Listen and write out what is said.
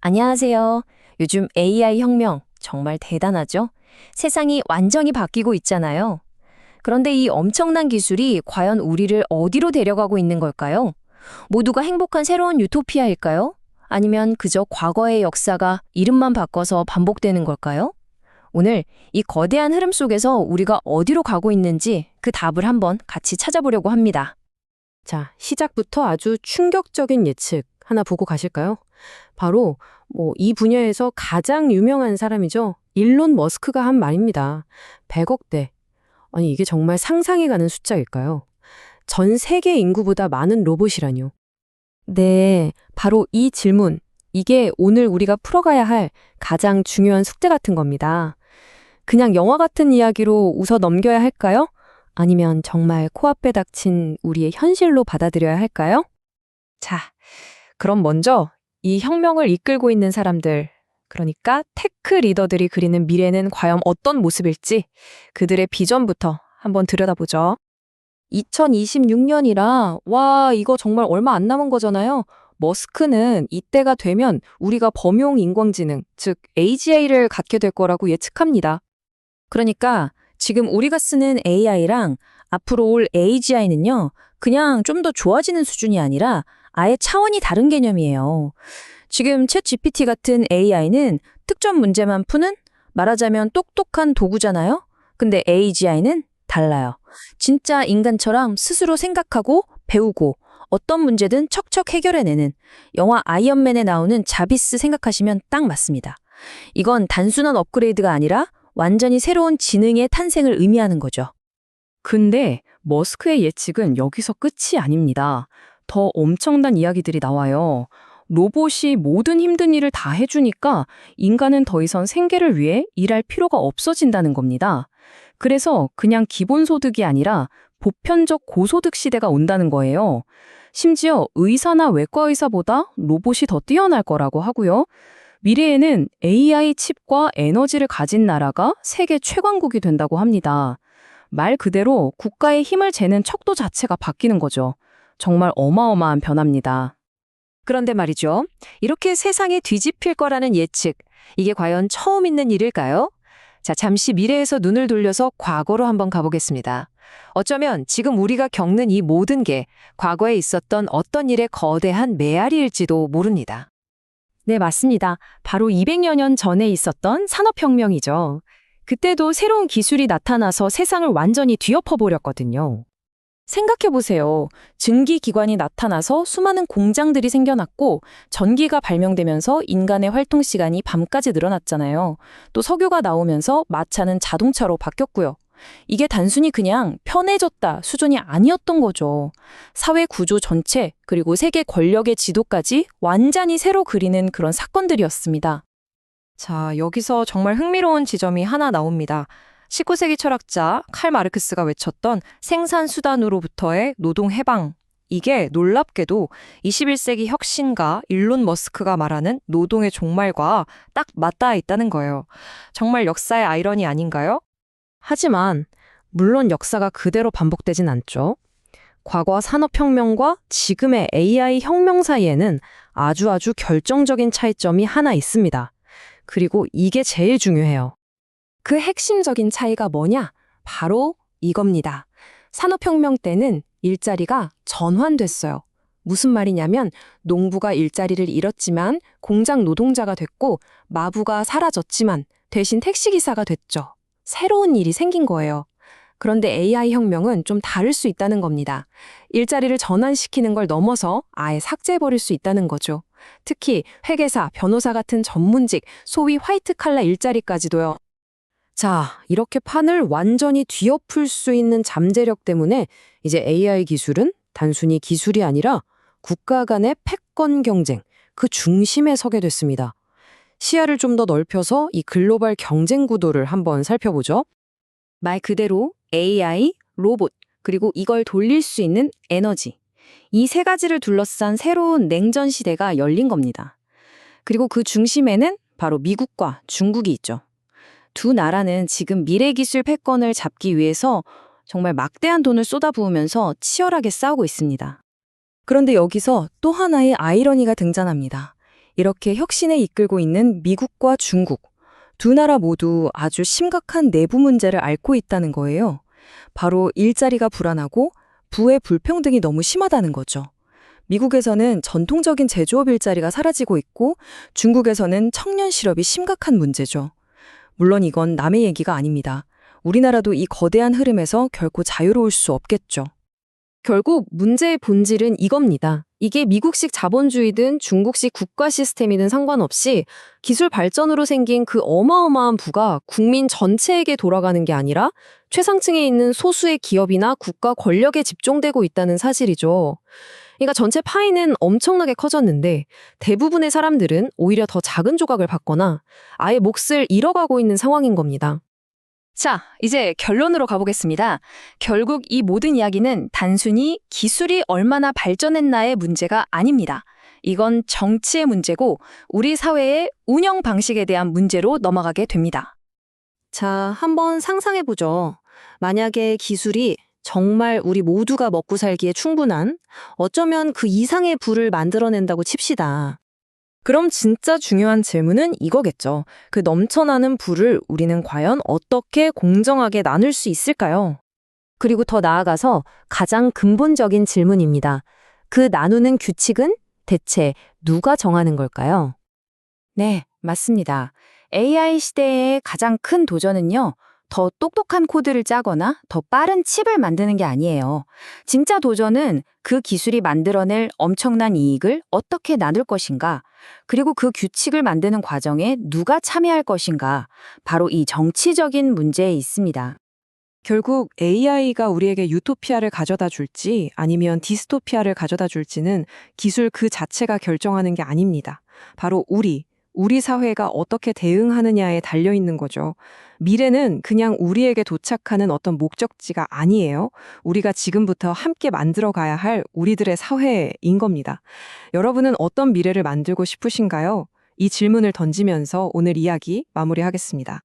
안녕하세요. 요즘 AI 혁명 정말 대단하죠? 세상이 완전히 바뀌고 있잖아요. 그런데 이 엄청난 기술이 과연 우리를 어디로 데려가고 있는 걸까요? 모두가 행복한 새로운 유토피아일까요? 아니면 그저 과거의 역사가 이름만 바꿔서 반복되는 걸까요? 오늘 이 거대한 흐름 속에서 우리가 어디로 가고 있는지 그 답을 한번 같이 찾아보려고 합니다. 자, 시작부터 아주 충격적인 예측 하나 보고 가실까요? 바로 이 분야에서 가장 유명한 사람이죠. 일론 머스크가 한 말입니다. 100억대. 아니 이게 정말 상상이 가는 숫자일까요? 전 세계 인구보다 많은 로봇이라뇨. 네, 바로 이 질문. 이게 오늘 우리가 풀어가야 할 가장 중요한 숙제 같은 겁니다. 그냥 영화 같은 이야기로 웃어 넘겨야 할까요? 아니면 정말 코앞에 닥친 우리의 현실로 받아들여야 할까요? 자, 그럼 먼저 이 혁명을 이끌고 있는 사람들, 그러니까 테크 리더들이 그리는 미래는 과연 어떤 모습일지 그들의 비전부터 한번 들여다보죠. 2026년이라 와, 이거 정말 얼마 안 남은 거잖아요. 머스크는 이때가 되면 우리가 범용 인공지능, 즉 AGI를 갖게 될 거라고 예측합니다. 그러니까 지금 우리가 쓰는 AI랑 앞으로 올 AGI는요, 그냥 좀 더 좋아지는 수준이 아니라 아예 차원이 다른 개념이에요. 지금 챗 GPT 같은 AI는 특정 문제만 푸는 말하자면 똑똑한 도구잖아요. 근데 AGI는 달라요. 진짜 인간처럼 스스로 생각하고 배우고 어떤 문제든 척척 해결해내는 영화 아이언맨에 나오는 자비스 생각하시면 딱 맞습니다. 이건 단순한 업그레이드가 아니라 완전히 새로운 지능의 탄생을 의미하는 거죠. 근데 머스크의 예측은 여기서 끝이 아닙니다. 더 엄청난 이야기들이 나와요. 로봇이 모든 힘든 일을 다 해주니까 인간은 더 이상 생계를 위해 일할 필요가 없어진다는 겁니다. 그래서 그냥 기본소득이 아니라 보편적 고소득 시대가 온다는 거예요. 심지어 의사나 외과 의사보다 로봇이 더 뛰어날 거라고 하고요. 미래에는 AI 칩과 에너지를 가진 나라가 세계 최강국이 된다고 합니다. 말 그대로 국가의 힘을 재는 척도 자체가 바뀌는 거죠. 정말 어마어마한 변화입니다. 그런데 말이죠. 이렇게 세상이 뒤집힐 거라는 예측, 이게 과연 처음 있는 일일까요? 자, 잠시 미래에서 눈을 돌려서 과거로 한번 가보겠습니다. 어쩌면 지금 우리가 겪는 이 모든 게 과거에 있었던 어떤 일의 거대한 메아리일지도 모릅니다. 네, 맞습니다. 바로 200여 년 전에 있었던 산업혁명이죠. 그때도 새로운 기술이 나타나서 세상을 완전히 뒤엎어버렸거든요. 생각해보세요. 증기기관이 나타나서 수많은 공장들이 생겨났고 전기가 발명되면서 인간의 활동 시간이 밤까지 늘어났잖아요. 또 석유가 나오면서 마차는 자동차로 바뀌었고요. 이게 단순히 그냥 편해졌다 수준이 아니었던 거죠. 사회 구조 전체 그리고 세계 권력의 지도까지 완전히 새로 그리는 그런 사건들이었습니다. 자, 여기서 정말 흥미로운 지점이 하나 나옵니다. 19세기 철학자 칼 마르크스가 외쳤던 생산수단으로부터의 노동 해방. 이게 놀랍게도 21세기 혁신가 일론 머스크가 말하는 노동의 종말과 딱 맞닿아 있다는 거예요. 정말 역사의 아이러니 아닌가요? 하지만 물론 역사가 그대로 반복되진 않죠. 과거 산업혁명과 지금의 AI 혁명 사이에는 아주 결정적인 차이점이 하나 있습니다. 그리고 이게 제일 중요해요. 그 핵심적인 차이가 뭐냐? 바로 이겁니다. 산업혁명 때는 일자리가 전환됐어요. 무슨 말이냐면 농부가 일자리를 잃었지만 공장 노동자가 됐고 마부가 사라졌지만 대신 택시기사가 됐죠. 새로운 일이 생긴 거예요. 그런데 AI 혁명은 좀 다를 수 있다는 겁니다. 일자리를 전환시키는 걸 넘어서 아예 삭제해버릴 수 있다는 거죠. 특히 회계사, 변호사 같은 전문직, 소위 화이트 칼라 일자리까지도요. 자, 이렇게 판을 완전히 뒤엎을 수 있는 잠재력 때문에 이제 AI 기술은 단순히 기술이 아니라 국가 간의 패권 경쟁, 그 중심에 서게 됐습니다. 시야를 좀 더 넓혀서 이 글로벌 경쟁 구도를 한번 살펴보죠. 말 그대로 AI, 로봇, 그리고 이걸 돌릴 수 있는 에너지. 이 세 가지를 둘러싼 새로운 냉전 시대가 열린 겁니다. 그리고 그 중심에는 바로 미국과 중국이 있죠. 두 나라는 지금 미래기술 패권을 잡기 위해서 정말 막대한 돈을 쏟아부으면서 치열하게 싸우고 있습니다. 그런데 여기서 또 하나의 아이러니가 등장합니다. 이렇게 혁신에 이끌고 있는 미국과 중국, 두 나라 모두 아주 심각한 내부 문제를 앓고 있다는 거예요. 바로 일자리가 불안하고 부의 불평등이 너무 심하다는 거죠. 미국에서는 전통적인 제조업 일자리가 사라지고 있고 중국에서는 청년 실업이 심각한 문제죠. 물론 이건 남의 얘기가 아닙니다. 우리나라도 이 거대한 흐름에서 결코 자유로울 수 없겠죠. 결국 문제의 본질은 이겁니다. 이게 미국식 자본주의든 중국식 국가 시스템이든 상관없이 기술 발전으로 생긴 그 어마어마한 부가 국민 전체에게 돌아가는 게 아니라 최상층에 있는 소수의 기업이나 국가 권력에 집중되고 있다는 사실이죠. 그러니까 전체 파이는 엄청나게 커졌는데 대부분의 사람들은 오히려 더 작은 조각을 받거나 아예 몫을 잃어가고 있는 상황인 겁니다. 자, 이제 결론으로 가보겠습니다. 결국 이 모든 이야기는 단순히 기술이 얼마나 발전했나의 문제가 아닙니다. 이건 정치의 문제고 우리 사회의 운영 방식에 대한 문제로 넘어가게 됩니다. 자, 한번 상상해보죠. 만약에 기술이 정말 우리 모두가 먹고 살기에 충분한, 어쩌면 그 이상의 부를 만들어낸다고 칩시다. 그럼 진짜 중요한 질문은 이거겠죠. 그 넘쳐나는 부를 우리는 과연 어떻게 공정하게 나눌 수 있을까요? 그리고 더 나아가서 가장 근본적인 질문입니다. 그 나누는 규칙은 대체 누가 정하는 걸까요? 네, 맞습니다. AI 시대의 가장 큰 도전은요, 더 똑똑한 코드를 짜거나 더 빠른 칩을 만드는 게 아니에요. 진짜 도전은 그 기술이 만들어낼 엄청난 이익을 어떻게 나눌 것인가, 그리고 그 규칙을 만드는 과정에 누가 참여할 것인가, 바로 이 정치적인 문제에 있습니다. 결국 AI가 우리에게 유토피아를 가져다 줄지 아니면 디스토피아를 가져다 줄지는 기술 그 자체가 결정하는 게 아닙니다. 바로 우리 사회가 어떻게 대응하느냐에 달려있는 거죠. 미래는 그냥 우리에게 도착하는 어떤 목적지가 아니에요. 우리가 지금부터 함께 만들어가야 할 우리들의 사회인 겁니다. 여러분은 어떤 미래를 만들고 싶으신가요? 이 질문을 던지면서 오늘 이야기 마무리하겠습니다.